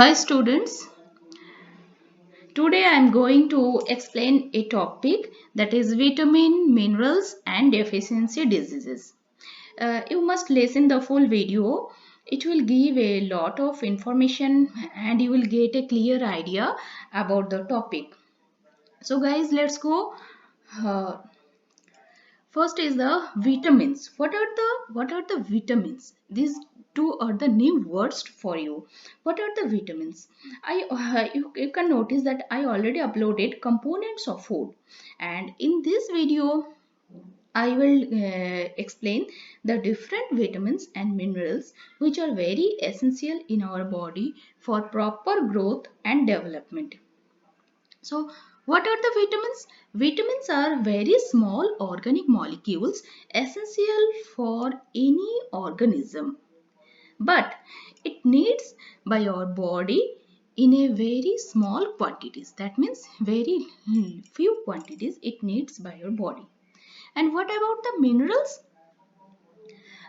Hi students, today I am going to explain a topic that is vitamin, minerals and deficiency diseases. You must listen the full video. It will give a lot of information and you will get a clear idea about the topic. So guys, let's go. Uh, First is the vitamins. What are the vitamins? These two are the new words for you. What are the vitamins? You can notice that I already uploaded components of food, and in this video I will explain the different vitamins and minerals which are very essential in our body for proper growth and development. So, what are the vitamins? Vitamins are very small organic molecules essential for any organism, but it needs by our body in a very small quantities. That means very few quantities it needs by your body. And what about the minerals?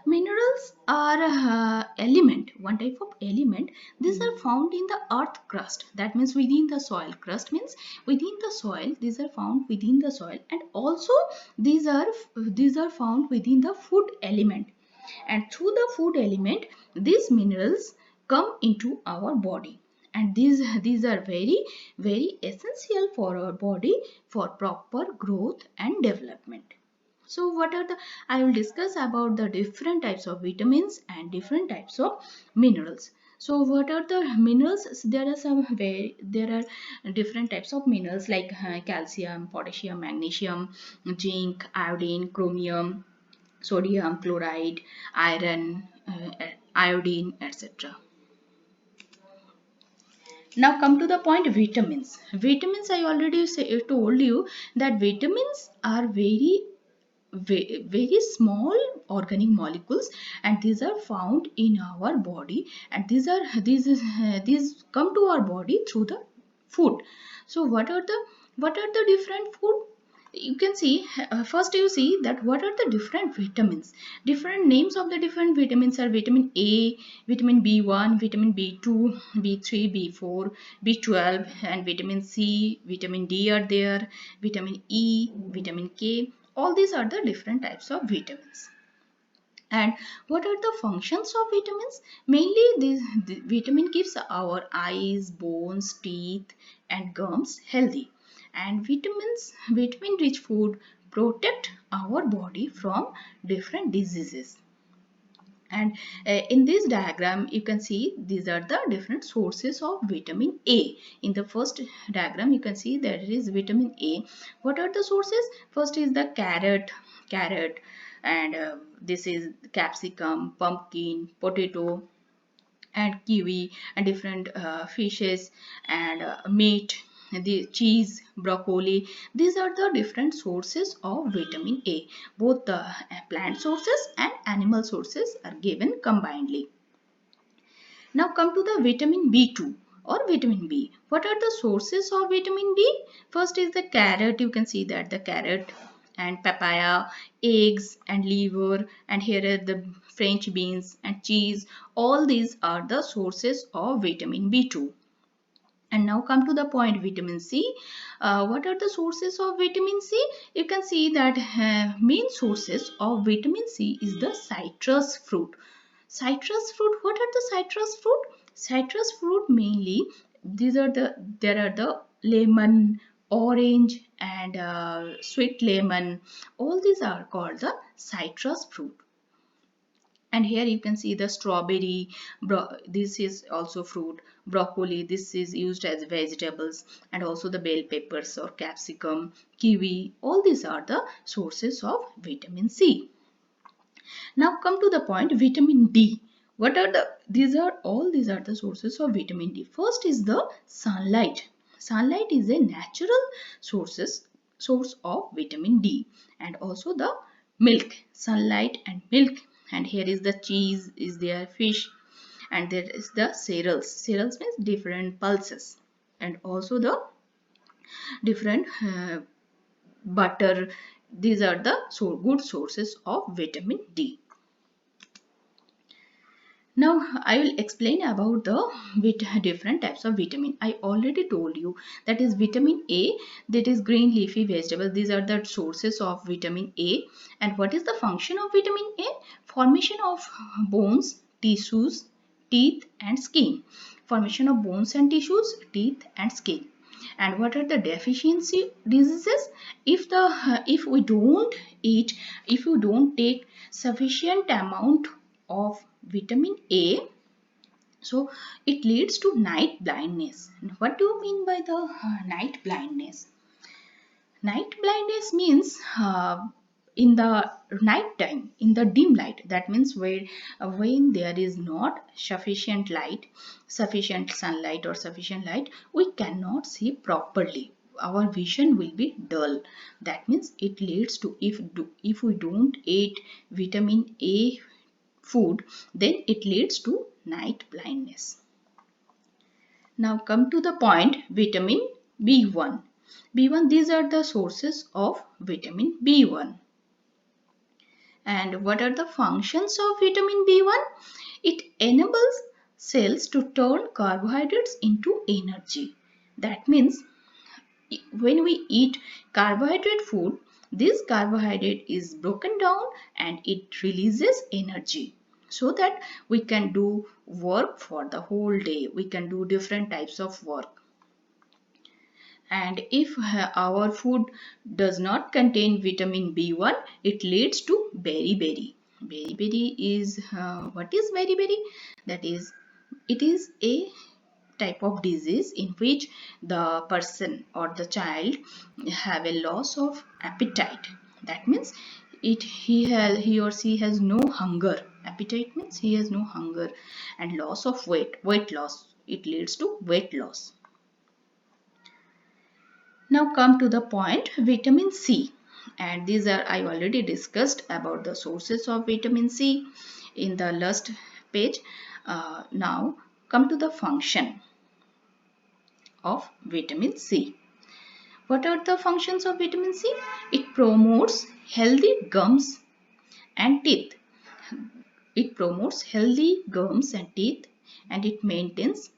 Minerals are element, one type of element. These are found in the earth crust. That means within the soil. Crust means within the soil. These are found within the soil, and also these are found within the food element. And through the food element, these minerals come into our body. And these are very essential for our body for proper growth and development. So what are the I will discuss about the different types of vitamins and different types of minerals. So what are the minerals? There are different types of minerals like calcium, potassium, magnesium, zinc, iodine, chromium, sodium, chloride, iron, iodine, etc. Now come to the point vitamins. Vitamins, I already told you that vitamins are very small organic molecules, and these are found in our body, and these come to our body through the food. So what are the different food? You can see, first you see that what are the different vitamins. Different names of the different vitamins are vitamin A, vitamin B1, vitamin B2, B3, B4, B12, and vitamin C, vitamin D are there, vitamin E, vitamin K. All these are the different types of vitamins. And what are the functions of vitamins? Mainly the vitamin keeps our eyes, bones, teeth and gums healthy. And vitamin rich food protect our body from different diseases. And in this diagram you can see these are the different sources of vitamin A. In the first diagram you can see there is vitamin A. What are the sources? First is the carrot, and this is capsicum, pumpkin, potato and kiwi, and different fishes and meat, the cheese, broccoli. These are the different sources of vitamin A. Both the plant sources and animal sources are given combinedly. Now come to the vitamin B2 or vitamin B. What are the sources of vitamin B? First is the carrot. You can see that the carrot and papaya, eggs and liver, and here are the French beans and cheese. All these are the sources of vitamin B2. And now come to the point vitamin C. What are the sources of vitamin C? You can see that main sources of vitamin C is the citrus fruit. Citrus fruit. What are the citrus fruit? Citrus fruit mainly. There are the lemon, orange, and sweet lemon. All these are called the citrus fruit. And here you can see the strawberry, this is also fruit, broccoli, this is used as vegetables, and also the bell peppers or capsicum, kiwi. All these are the sources of vitamin C. Now come to the point vitamin D. What are these are the sources of vitamin D. First is the sunlight. Sunlight is a natural source of vitamin D, and also the milk, sunlight and milk. And here is the cheese, is there fish, and there is the cereals. Cereals means different pulses, and also the different butter. These are the good sources of vitamin D. Now I will explain about the different types of vitamin. I already told you that is vitamin A, that is green leafy vegetable. These are the sources of vitamin A. And what is the function of vitamin A? Formation of bones, tissues, teeth and skin. Formation of bones and tissues, teeth and skin. And what are the deficiency diseases? If we don't eat, if you don't take sufficient amount of vitamin A, so it leads to night blindness. What do you mean by the night blindness? Night blindness means in the night time, in the dim light. That means where when there is not sufficient light, sufficient sunlight or sufficient light, we cannot see properly. Our vision will be dull. That means it leads to, if we don't eat vitamin A food, then it leads to night blindness. Now come to the point, vitamin B1. B1, these are the sources of vitamin B1. And what are the functions of vitamin B1? It enables cells to turn carbohydrates into energy. That means when we eat carbohydrate food, this carbohydrate is broken down and it releases energy, so that we can do work for the whole day. We can do different types of work. And if our food does not contain vitamin B1, it leads to beriberi. Beriberi is what is beriberi? That is, it is a type of disease in which the person or the child have a loss of appetite. That means he or she has no hunger. Appetite means he has no hunger. And loss of weight loss, it leads to weight loss. Now come to the point, vitamin C. And these are, I already discussed about the sources of vitamin C in the last page. Now come to the function of vitamin C. What are the functions of vitamin C? It promotes healthy gums and teeth. It promotes healthy gums and teeth, and it maintains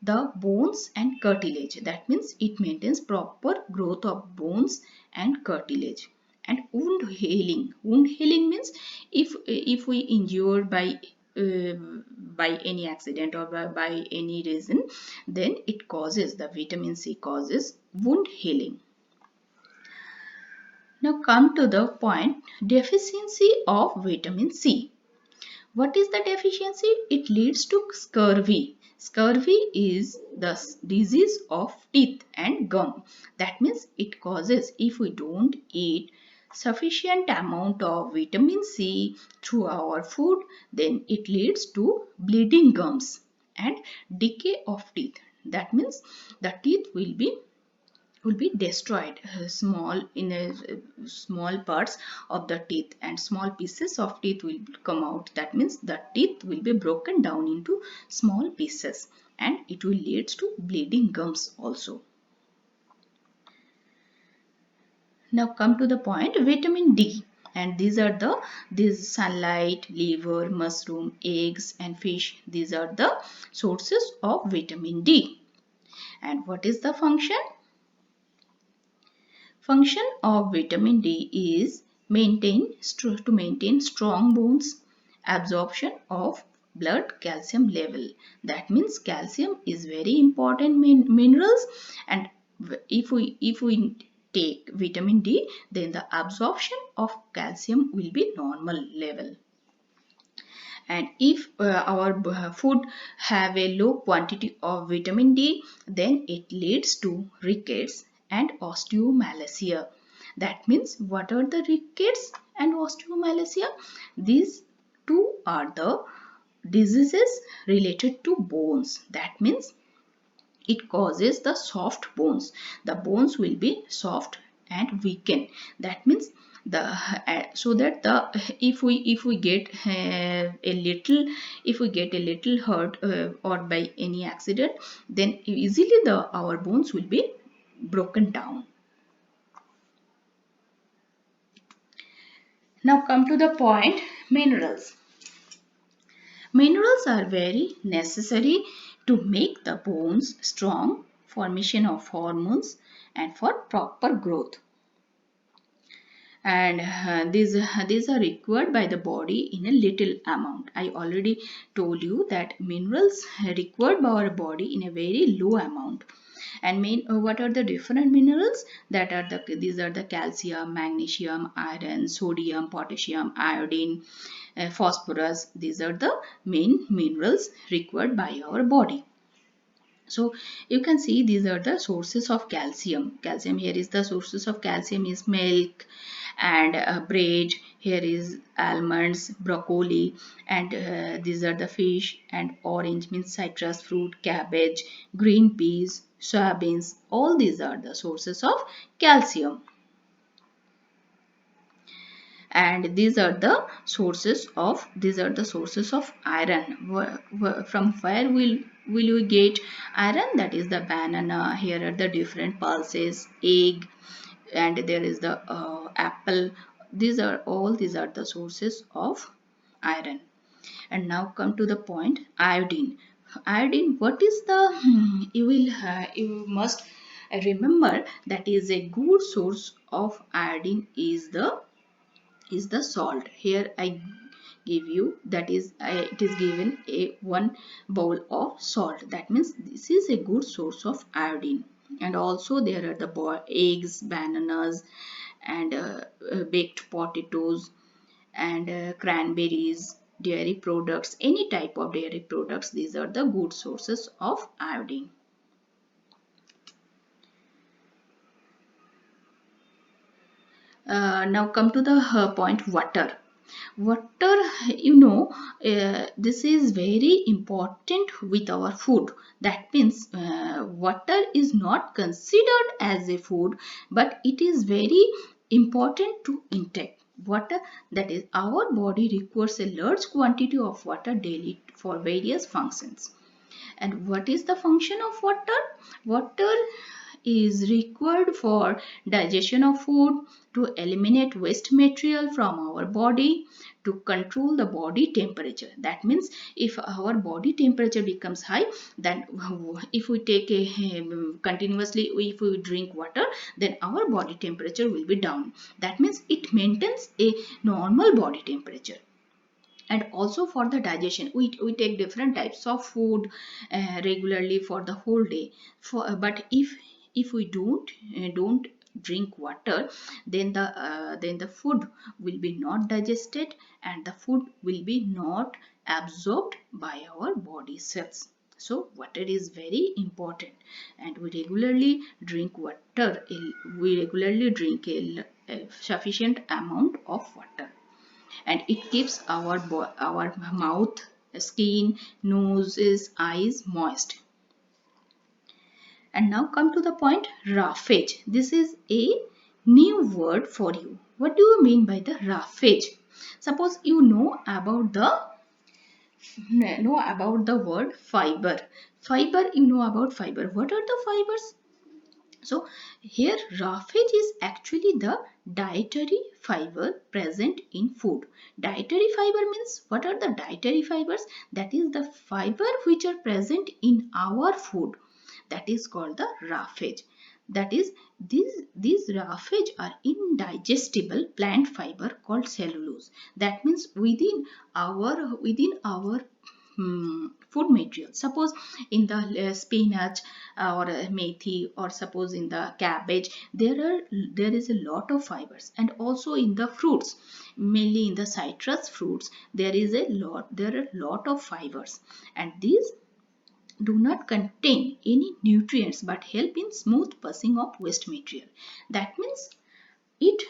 the bones and cartilage. That means it maintains proper growth of bones and cartilage. And wound healing. Wound healing means if we injure by any accident or by any reason, then it causes, the vitamin C causes wound healing. Now come to the point, deficiency of vitamin C. What is the deficiency? It leads to scurvy. Scurvy is the disease of teeth and gum. That means it causes, if we don't eat sufficient amount of vitamin C through our food, then it leads to bleeding gums and decay of teeth. That means the teeth will be destroyed, small parts of the teeth, and small pieces of teeth will come out. That means the teeth will be broken down into small pieces, and it will lead to bleeding gums also. Now come to the point, vitamin D. And these sunlight, liver, mushroom, eggs and fish, these are the sources of vitamin D. And what is the function? Function of vitamin D is to maintain strong bones, absorption of blood calcium level. That means calcium is very important minerals, and if we take vitamin D, then the absorption of calcium will be normal level. And if our food have a low quantity of vitamin D, then it leads to rickets and osteomalacia. That means, what are the rickets and osteomalacia? These two are the diseases related to bones. That means it causes the soft bones. The bones will be soft and weaken. That means the so that the if we get a little, if we get a little hurt or by any accident, then easily our bones will be broken down. Now come to the point, minerals. Minerals are very necessary to make the bones strong, formation of hormones, and for proper growth. And these are required by the body in a little amount. I already told you that minerals required by our body in a very low amount. And what are the different minerals? That are these are the calcium, magnesium, iron, sodium, potassium, iodine, phosphorus. These are the main minerals required by our body. So you can see these are the sources of calcium. Calcium, here is the sources of calcium is milk and bread. Here is almonds, broccoli, and these are the fish, and orange means citrus fruit, cabbage, green peas, soybeans. All these are the sources of calcium. And these are the sources of iron. From where will we get iron? That is the banana. Here are the different pulses, egg, and there is the apple. These are the sources of iron. And now come to the point, iodine. Iodine, what is the you must remember that is a good source of iodine is the salt. Here I give you, that is it is given a 1 bowl of salt. That means this is a good source of iodine. And also there are the eggs, bananas, and baked potatoes, and cranberries, dairy products, any type of dairy products. These are the good sources of iodine. Now come to the point, water. Water, this is very important with our food. That means water is not considered as a food, but it is very important to intake. Water, that is, our body requires a large quantity of water daily for various functions. And what is the function of water? Water is required for digestion of food, to eliminate waste material from our body, to control the body temperature. That means if our body temperature becomes high, then if we take continuously, if we drink water, then our body temperature will be down. That means it maintains a normal body temperature. And also for the digestion, we take different types of food regularly for the whole day. But if we don't drink water, then the food will be not digested, and the food will be not absorbed by our body cells. So water is very important, and we regularly drink a sufficient amount of water. And it keeps our mouth, skin, noses, eyes moist. And now come to the point, roughage. This is a new word for you. What do you mean by the roughage? Suppose you know about the word fiber. You know about fiber. What are the fibers? So here roughage is actually the dietary fiber present in food. Dietary fiber means, what are the dietary fibers? That is the fiber which are present in our food. That is called the roughage. That is, these roughage are indigestible plant fiber called cellulose. That means within our food material. Suppose in the spinach or methi, or suppose in the cabbage, there is a lot of fibers. And also in the fruits, mainly in the citrus fruits, there are a lot of fibers, and these do not contain any nutrients but help in smooth passing of waste material. That means it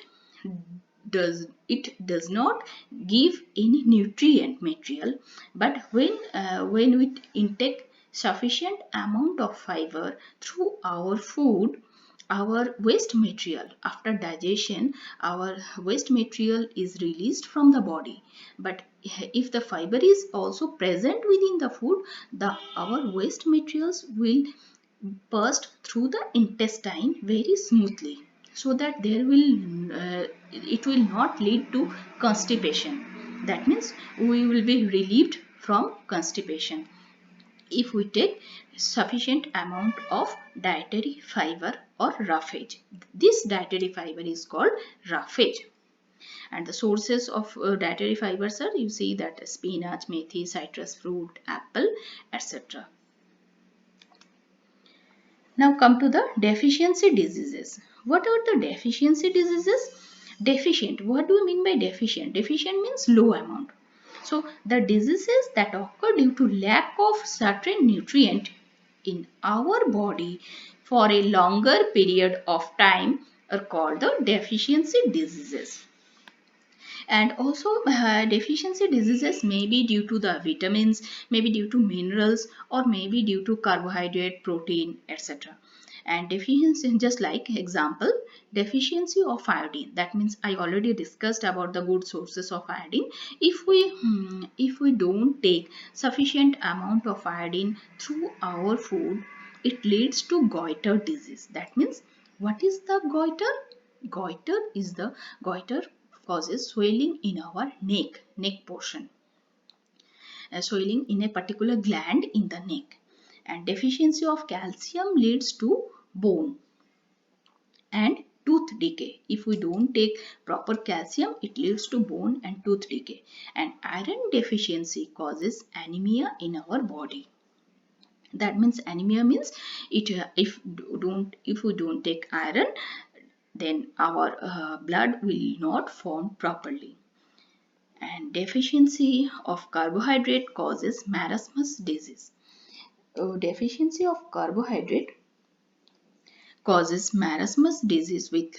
does not give any nutrient material, but when we intake sufficient amount of fiber through our food, our waste material, after digestion, our waste material is released from the body. But if the fiber is also present within the food, our waste materials will passed through the intestine very smoothly, so that it will not lead to constipation. That means we will be relieved from constipation if we take sufficient amount of dietary fiber or roughage. This dietary fiber is called roughage. And the sources of dietary fibers are, you see that spinach, methi, citrus fruit, apple, etc. Now come to the deficiency diseases. What are the deficiency diseases? Deficient. What do you mean by deficient? Deficient means low amount. So the diseases that occur due to lack of certain nutrient in our body for a longer period of time are called the deficiency diseases. And also deficiency diseases may be due to the vitamins, maybe due to minerals, or maybe due to carbohydrate, protein, etc. And deficiency, just like example, deficiency of iodine, that means I already discussed about the good sources of iodine. If we don't take sufficient amount of iodine through our food, it leads to goiter disease. That means, what is the goiter? Goiter causes swelling in our neck portion, swelling in a particular gland in the neck. And deficiency of calcium leads to bone and tooth decay. If we don't take proper calcium, it leads to bone and tooth decay. And iron deficiency causes anemia in our body. That means anemia means if we don't take iron, then our blood will not form properly. And deficiency of carbohydrate causes marasmus disease. Deficiency of carbohydrate causes marasmus disease with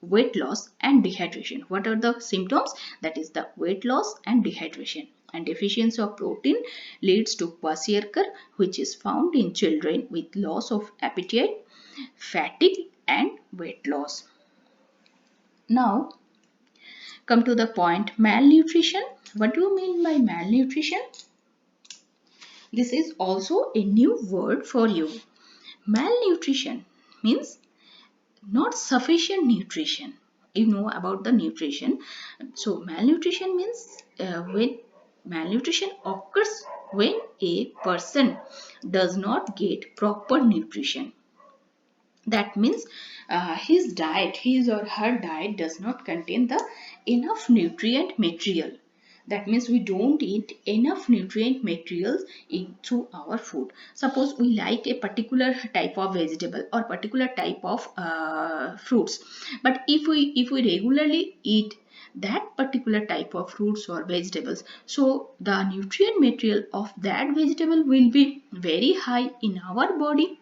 weight loss and dehydration. What are the symptoms? That is the weight loss and dehydration. And deficiency of protein leads to kwashiorkor, which is found in children with loss of appetite, fatigue, and weight loss. Now come to the point, malnutrition. What do you mean by malnutrition? This is also a new word for you. Malnutrition means not sufficient nutrition. You know about the nutrition. So malnutrition means when malnutrition occurs when a person does not get proper nutrition. That means his or her diet does not contain the enough nutrient material. That means we don't eat enough nutrient materials through our food. Suppose we like a particular type of vegetable or particular type of fruits, but if we regularly eat that particular type of fruits or vegetables, so the nutrient material of that vegetable will be very high in our body,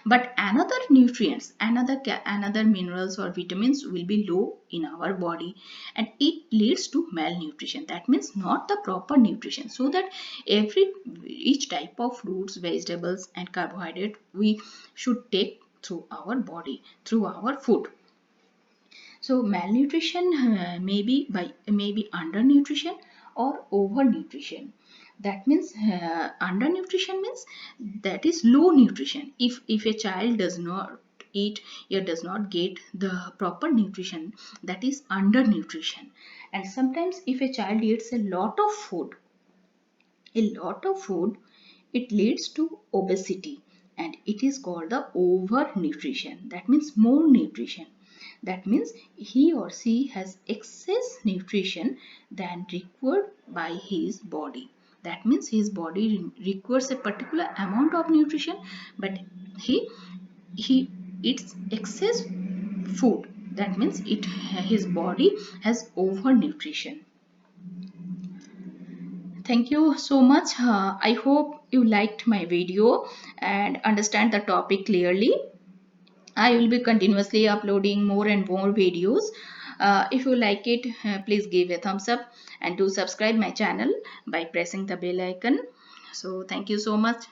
but another nutrients, another minerals or vitamins will be low in our body, and it leads to malnutrition. That means not the proper nutrition. So that each type of fruits, vegetables, and carbohydrate we should take through our body, through our food. So malnutrition may be undernutrition or overnutrition. That means undernutrition means that is low nutrition. If a child does not eat or does not get the proper nutrition, that is undernutrition. And sometimes if a child eats a lot of food, it leads to obesity, and it is called the overnutrition. That means more nutrition. That means he or she has excess nutrition than required by his body. That means his body requires a particular amount of nutrition, but he eats excess food. That means his body has overnutrition. Thank you so much. I hope you liked my video and understand the topic clearly. I will be continuously uploading more and more videos. If you like it, please give a thumbs up and do subscribe my channel by pressing the bell icon. So thank you so much.